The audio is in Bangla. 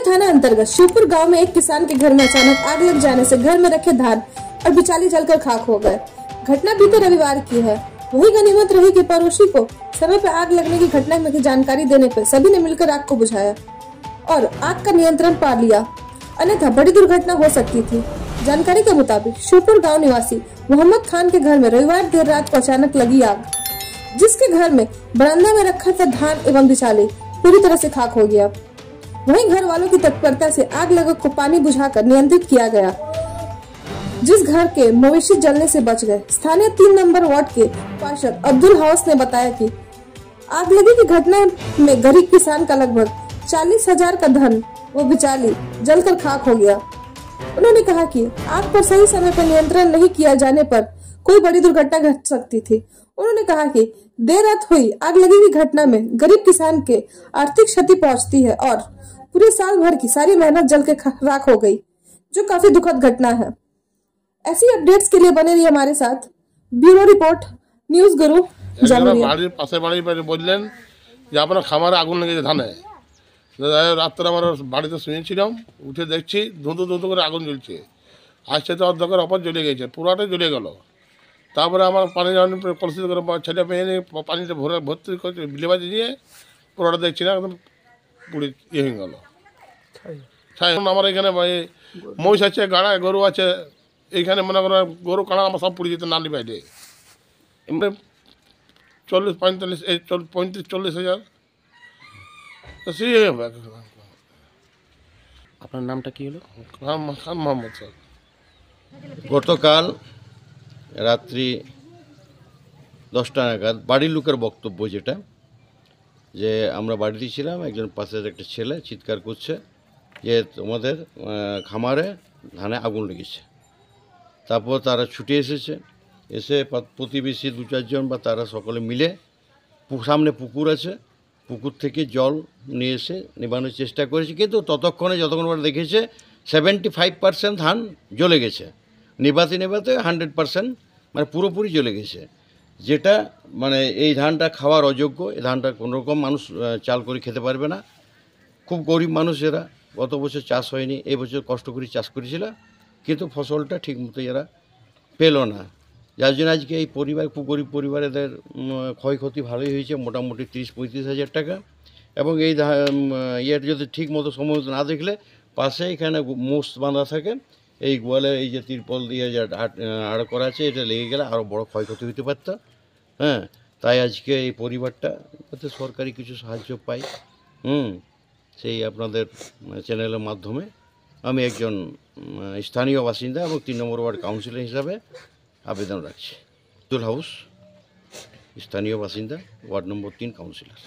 थाना अंतर्गत शिवपुर गांव में एक किसान के घर में अचानक आग लग जाने से घर में रखे धान और बिचाली जलकर खाक हो गए। घटना बीते रविवार की है। वही गनीमत रही कि पड़ोसी को समय पर आग लगने की घटना की जानकारी देने पर सभी ने मिलकर आग को बुझाया और आग का नियंत्रण पा लिया, अन्यथा बड़ी दुर्घटना हो सकती थी। जानकारी के मुताबिक शिवपुर गांव निवासी मोहम्मद खान के घर में रविवार देर रात को अचानक लगी आग, जिसके घर में बरामदा में रखा था धान एवं बिचाली पूरी तरह से खाक हो गया। वहीं घर वालों की तत्परता से आग लगक को पानी बुझाकर नियंत्रित किया गया, जिस घर के मवेशी जलने से बच गए। स्थानीय 3 नंबर वार्ड के पार्षद अब्दुल हौस ने बताया कि आग लगी की घटना में गरीब किसान का लगभग 40,000 का धन वो बिचाली जलकर खाक हो गया। उन्होंने कहा कि आग पर सही समय पर नियंत्रण नहीं किया जाने पर कोई बड़ी दुर्घटना घट सकती थी। उन्होंने कहा कि देर रात हुई आग लगी की घटना में गरीब किसान के आर्थिक क्षति पहुंचती है और पूरे साल भर की सारी मेहनत जल के राख हो गई, जो काफी दुखद घटना है। ऐसी अपडेट्स के लिए बने रहिए हमारे साथ। ब्यूरो रिपोर्ट, न्यूज गुरु বাড়ির পাশে বাড়ি বললেন যে আপনার খামারে আগুন লেগেছে ধানে। রাত্রে আমার বাড়িতে শুয়েছিলাম, উঠে দেখছি ধুঁধু ধুঁধু করে আগুন জ্বলছে। আসছে তো অর্ধেকের অপর জ্বলে গেছে, পুরাটাই জ্বলে গেল। তারপরে আমার পানি কলসিত করে ছেলে মেয়ে নিয়ে পানিতে ভর্তি করে বিলেবাজি নিয়ে পুরোটা দেখছি না, একদম পুড়ে ইয়ে হয়ে গেল। আমার এখানে মহিষ আছে, গাড়া গরু আছে, এইখানে মনে করেন গরু কাড়া আমার সব পুড়ে যেত নালি বাইরে। এমনি 35-40 হাজার সেই হবে। আপনার নামটা কি হলো? খান মোহাম্মদ স্যার। গতকাল রাত্রি 10টা নাগাদ বাড়ির লোকের বক্তব্য যেটা, যে আমরা বাড়িতে ছিলাম, একজন পাশের একটা ছেলে চিৎকার করছে যে তোমাদের খামারে ধানে আগুন লেগেছে। তারপর তারা ছুটে এসেছে, এসে প্রতিবেশী 2-4 জন বা তারা সকলে মিলে সামনে পুকুর আছে, পুকুর থেকে জল নিয়ে এসে নেবানোর চেষ্টা করেছে, কিন্তু ততক্ষণে যতক্ষণ ওরা দেখেছে 75% ধান জ্বলে গেছে। নেবাতে 100% মানে পুরোপুরি জ্বলে গেছে, যেটা মানে এই ধানটা খাওয়ার অযোগ্য। এই ধানটা কোনোরকম মানুষ চাল করে খেতে পারবে না। খুব গরিব মানুষ এরা, গত বছর চাষ হয়নি, এই বছর কষ্ট করে চাষ করেছিল, কিন্তু ফসলটা ঠিকমতো এরা পেল না। যার জন্য আজকে এই পরিবার, খুব গরিব পরিবারেদের ক্ষয়ক্ষতি ভালোই হয়েছে, মোটামুটি 30-35 হাজার টাকা। এবং এই ইয়ের যদি ঠিক মতো সময় না দেখলে পাশে এখানে মোষ বাঁধা থাকে, এই গোয়ালে এই যে তিরপল দিয়ে যে আড় করা আছে, এটা লেগে গেলে আরও বড় ক্ষয়ক্ষতি হতে পারত। হ্যাঁ, তাই আজকে এই পরিবারটা যাতে সরকারি কিছু সাহায্য পাই, সেই আপনাদের চ্যানেলের মাধ্যমে আমি একজন স্থানীয় বাসিন্দা এবং 3 নম্বর ওয়ার্ড কাউন্সিলর হিসাবে আবেদন রাখছি। আব্দুল হাউস, স্থানীয় বাসিন্দা, ওয়ার্ড নম্বর 3 কাউন্সিলর।